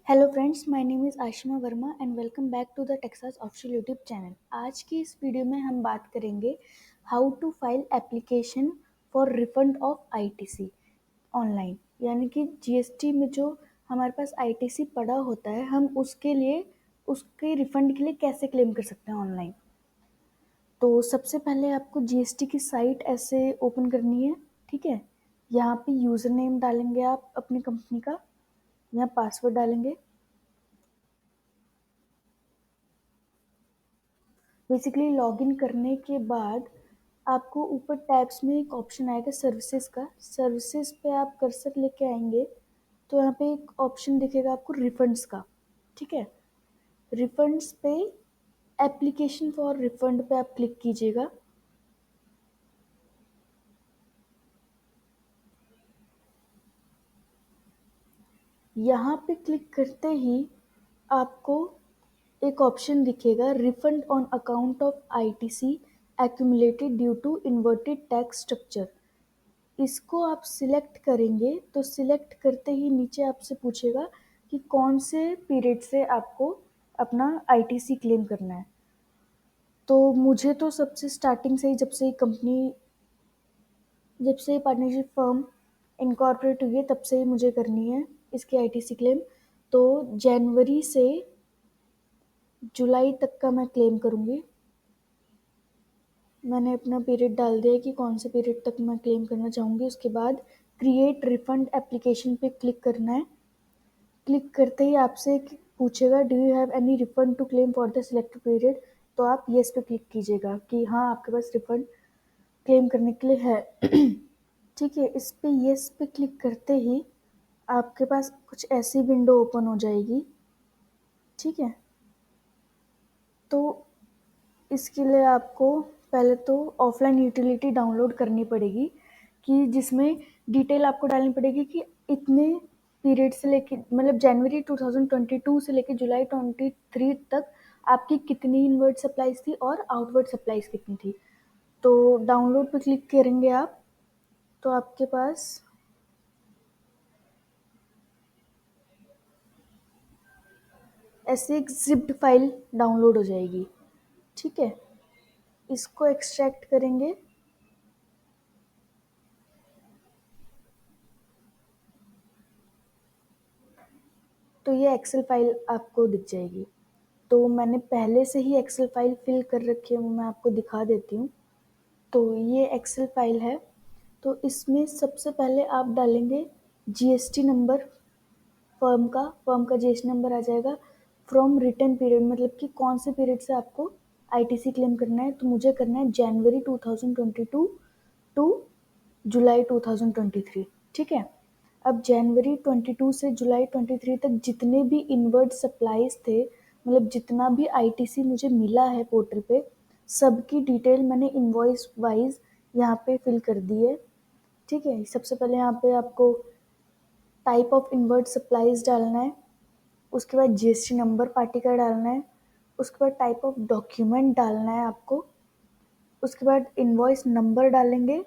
Hello friends, my name is Ashima Verma and welcome back to the Texas official YouTube channel. आज की इस video में हम बात करेंगे how to file application for refund of ITC online. यानी कि जीएसटी में जो हमारे पास आईटीसी पड़ा होता है, हम उसके रिफंड के लिए कैसे क्लेम कर सकते हैं ऑनलाइन। तो सबसे पहले आपको जीएसटी की साइट ऐसे ओपन करनी है। ठीक है, यहाँ पे यूज़र नेम डालेंगे आप अपनी कंपनी का, यहाँ पासवर्ड डालेंगे। बेसिकली लॉगिन करने के बाद आपको ऊपर टैब्स में एक ऑप्शन आएगा सर्विसेज का। सर्विसेज पे आप कर्सर लेके आएंगे तो यहाँ पे एक ऑप्शन दिखेगा आपको रिफंड्स का। ठीक है, रिफंड्स पे एप्लीकेशन फॉर रिफंड पे आप क्लिक कीजिएगा। यहाँ पे क्लिक करते ही आपको एक ऑप्शन दिखेगा refund on account of ITC accumulated due to inverted tax structure. इसको आप सिलेक्ट करेंगे तो सिलेक्ट करते ही नीचे आपसे पूछेगा कि कौन से पीरियड से आपको अपना आईटीसी क्लेम करना है। तो मुझे तो सबसे स्टार्टिंग से ही जब से पार्टनरशिप फर्म इनकॉर्पोरेट हुई है तब से ही मुझे करनी है इसकी आईटीसी क्लेम। तो जनवरी से जुलाई तक का मैं क्लेम करूँगी। मैंने अपना पीरियड डाल दिया है कि कौन से पीरियड तक मैं क्लेम करना चाहूँगी। उसके बाद क्रिएट रिफंड एप्लीकेशन पे क्लिक करना है। क्लिक करते ही आपसे पूछेगा do you have any refund to claim for the selected period. तो आप येस पे क्लिक कीजिएगा कि हाँ, आपके पास रिफंड क्लेम करने के लिए है। ठीक है, इस पे येस पे क्लिक करते ही आपके पास कुछ ऐसी विंडो ओपन हो जाएगी। ठीक है, तो इसके लिए आपको पहले तो ऑफलाइन यूटिलिटी डाउनलोड करनी पड़ेगी कि जिसमें डिटेल आपको डालनी पड़ेगी कि इतने पीरियड से लेके मतलब जनवरी 2022 से लेके जुलाई 23 तक आपकी कितनी इनवर्ड सप्लाईज थी और आउटवर्ड सप्लाईज कितनी थी। तो डाउनलोड पे क्लिक करेंगे आप तो आपके पास ऐसे एक जिप्ड फाइल डाउनलोड हो जाएगी। ठीक है, इसको एक्सट्रैक्ट करेंगे। तो ये एक्सेल फाइल आपको दिख जाएगी। तो मैंने पहले से ही एक्सेल फाइल फिल कर रखी है, वो मैं आपको दिखा देती हूँ। तो ये एक्सेल फाइल है। तो इसमें सबसे पहले आप डालेंगे जीएसटी नंबर फर्म का जीएसटी नंबर आ जाएगा। फ्रॉम रिटर्न पीरियड मतलब कि कौन से पीरियड से आपको आईटीसी क्लेम करना है। तो मुझे करना है जनवरी 2022 टू जुलाई 2023। ठीक है, अब जनवरी 22 से जुलाई 23 तक जितने भी इनवर्ड सप्लाईज थे, मतलब जितना भी आईटीसी मुझे मिला है पोर्टल पे, सबकी डिटेल मैंने इनवॉइस वाइज यहाँ पे फिल कर दी है। ठीक है, सबसे पहले यहाँ पे आपको टाइप ऑफ इनवर्ड सप्लाईज डालना है। उसके बाद जीएसटी नंबर पार्टी का डालना है। उसके बाद टाइप ऑफ डॉक्यूमेंट डालना है आपको। उसके बाद इनवॉइस नंबर डालेंगे,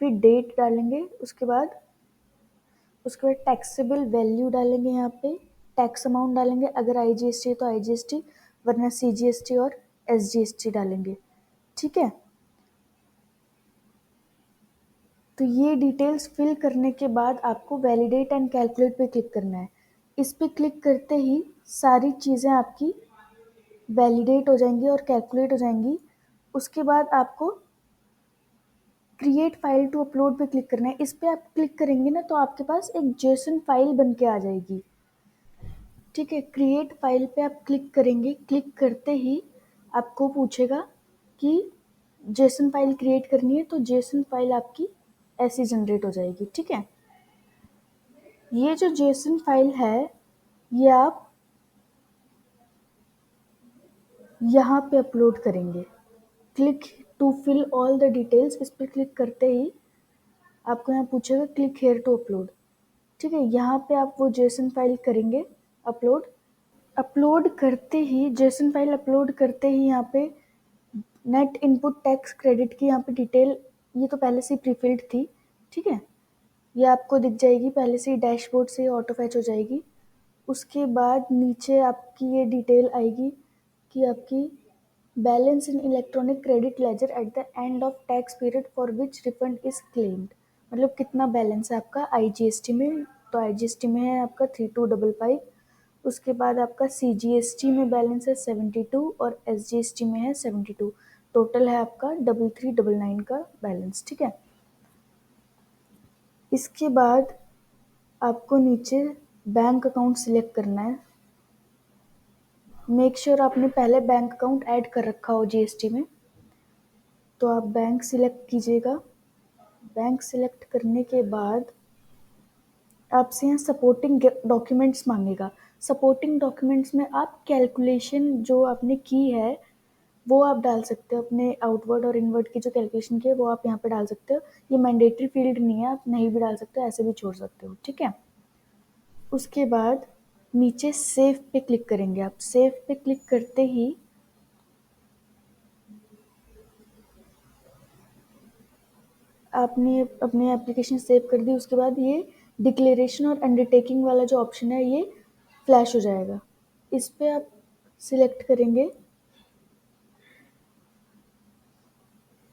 फिर डेट डालेंगे। उसके बाद टैक्सेबल वैल्यू डालेंगे, यहाँ पे टैक्स अमाउंट डालेंगे। अगर आईजीएसटी है तो आईजीएसटी, वरना सीजीएसटी और एसजीएसटी डालेंगे। ठीक है, तो ये डिटेल्स फिल करने के बाद आपको वैलिडेट एंड कैलकुलेट पे क्लिक करना है। इस पे क्लिक करते ही सारी चीज़ें आपकी वैलिडेट हो जाएंगी और कैलकुलेट हो जाएंगी। उसके बाद आपको क्रिएट फाइल टू अपलोड पे क्लिक करना है। इस पे आप क्लिक करेंगे ना तो आपके पास एक जेसन फाइल बन के आ जाएगी। ठीक है, क्रिएट फाइल पे आप क्लिक करेंगे। क्लिक करते ही आपको पूछेगा कि जेसन फाइल क्रिएट करनी है, तो जेसन फाइल आपकी ऐसी जनरेट हो जाएगी। ठीक है, ये जो जेसन फाइल है ये आप यहाँ पे अपलोड करेंगे। Click to fill all the details, इस पर क्लिक करते ही आपको यहाँ पूछेगा क्लिक हेयर टू अपलोड। ठीक है, यहाँ पे आप वो जेसन फाइल करेंगे अपलोड। अपलोड करते ही जेसन फाइल अपलोड करते ही यहाँ पे नेट इनपुट टैक्स क्रेडिट की यहाँ पे डिटेल, ये तो पहले से ही प्रीफिल्ड थी। ठीक है, ये आपको दिख जाएगी, पहले से ही डैशबोर्ड से ऑटो फैच हो जाएगी। उसके बाद नीचे आपकी ये डिटेल आएगी कि आपकी balance in electronic credit ledger at the end of tax period for which refund is claimed, मतलब कितना बैलेंस है आपका आईजीएसटी में। तो आईजीएसटी में है आपका 3255, उसके बाद आपका सीजीएसटी में बैलेंस है 72 और एसजीएसटी में है 72। टोटल है आपका 3399 का बैलेंस, ठीक है। इसके बाद आपको नीचे बैंक अकाउंट सिलेक्ट करना है। मेक श्योर आपने पहले बैंक अकाउंट ऐड कर रखा हो जीएसटी में। तो आप बैंक सिलेक्ट कीजिएगा। बैंक सिलेक्ट करने के बाद आपसे यहाँ सपोर्टिंग डॉक्यूमेंट्स मांगेगा। सपोर्टिंग डॉक्यूमेंट्स में आप कैलकुलेशन जो आपने की है वो आप डाल सकते हो, अपने आउटवर्ड और इनवर्ड की जो कैलकुलेशन की है वो आप यहाँ पे डाल सकते हो। ये मैंडेटरी फील्ड नहीं है, आप नहीं भी डाल सकते हो, ऐसे भी छोड़ सकते हो, ठीक है। उसके बाद नीचे सेव पे क्लिक करेंगे आप। सेव पे क्लिक करते ही आपने अपनी एप्लीकेशन सेव कर दी। उसके बाद ये डिक्लेरेशन और अंडरटेकिंग वाला जो ऑप्शन है ये फ्लैश हो जाएगा। इस पे आप सिलेक्ट करेंगे।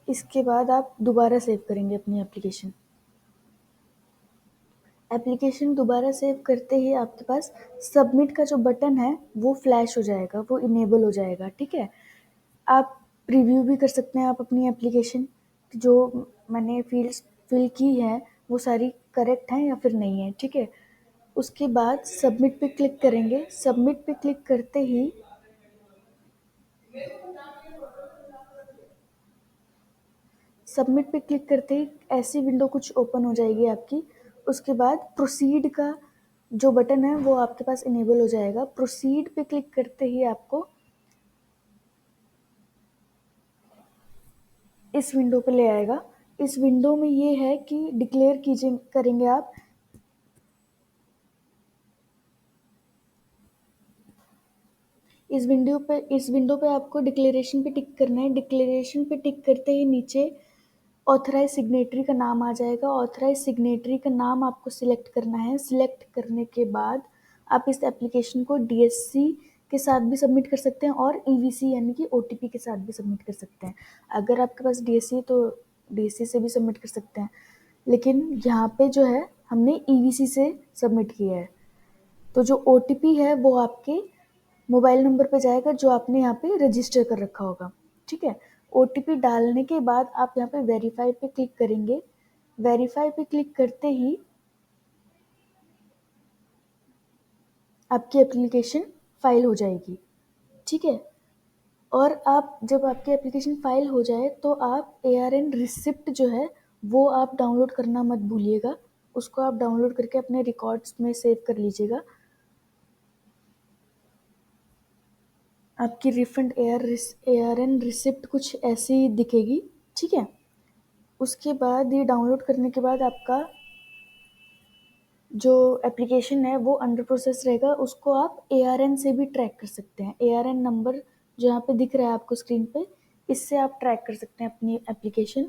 इसके बाद आप दोबारा सेव करेंगे अपनी एप्लीकेशन। एप्लीकेशन दोबारा सेव करते ही आपके पास सबमिट का जो बटन है वो फ्लैश हो जाएगा, वो इनेबल हो जाएगा, ठीक है। आप प्रीव्यू भी कर सकते हैं आप अपनी एप्लीकेशन, जो मैंने फील्ड्स फिल की है वो सारी करेक्ट हैं या फिर नहीं है, ठीक है। उसके बाद सबमिट पे क्लिक करेंगे। सबमिट पे क्लिक करते ही सबमिट पे क्लिक करते ही ऐसी विंडो कुछ ओपन हो जाएगी आपकी। उसके बाद प्रोसीड का जो बटन है वो आपके पास इनेबल हो जाएगा। प्रोसीड पे क्लिक करते ही आपको इस विंडो पे ले आएगा। इस विंडो में ये है कि डिक्लेयर कीजिए करेंगे आप इस विंडो पे आपको डिक्लेरेशन पे टिक करना है। डिक्लेरेशन पे टिक करते ही नीचे ऑथराइज सिग्नेटरी का नाम आ जाएगा। ऑथराइज सिग्नेटरी का नाम आपको सिलेक्ट करना है। सिलेक्ट करने के बाद आप इस एप्लीकेशन को डीएससी के साथ भी सबमिट कर सकते हैं और ईवीसी यानी कि ओटीपी के साथ भी सबमिट कर सकते हैं। अगर आपके पास डीएससी है तो डीएससी से भी सबमिट कर सकते हैं, लेकिन यहाँ पे जो है हमने ईवीसी से सबमिट किया है। तो जो ओटीपी है वो आपके मोबाइल नंबर पे जाएगा जो आपने यहाँ पे रजिस्टर कर रखा होगा, ठीक है। ओटीपी डालने के बाद आप यहाँ पे वेरीफाई पे क्लिक करेंगे। वेरीफाई पे क्लिक करते ही आपकी एप्लीकेशन फाइल हो जाएगी, ठीक है। और आप जब आपकी एप्लीकेशन फाइल हो जाए तो आप ARN रिसिप्ट जो है वो आप डाउनलोड करना मत भूलिएगा। उसको आप डाउनलोड करके अपने रिकॉर्ड्स में सेव कर लीजिएगा। आपकी रिफंड ARN रिसिप्ट कुछ ऐसी दिखेगी, ठीक है। उसके बाद ये डाउनलोड करने के बाद आपका जो एप्लीकेशन है वो अंडर प्रोसेस रहेगा। उसको आप ARN से भी ट्रैक कर सकते हैं। ARN नंबर जो यहाँ पे दिख रहा है आपको स्क्रीन पे, इससे आप ट्रैक कर सकते हैं अपनी एप्लीकेशन।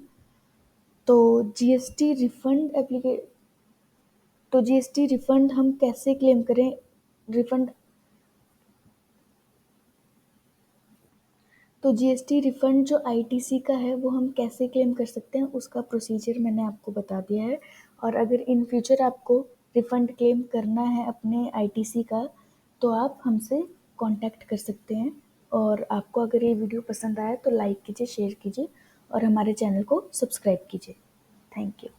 तो जीएसटी रिफंड तो जीएसटी रिफंड हम कैसे क्लेम करें? रिफंड तो जीएसटी रिफंड जो आईटीसी का है वो हम कैसे क्लेम कर सकते हैं उसका प्रोसीजर मैंने आपको बता दिया है। और अगर इन फ्यूचर आपको रिफंड क्लेम करना है अपने आईटीसी का तो आप हमसे कांटेक्ट कर सकते हैं। और आपको अगर ये वीडियो पसंद आया तो लाइक कीजिए, शेयर कीजिए और हमारे चैनल को सब्सक्राइब कीजिए। Thank you.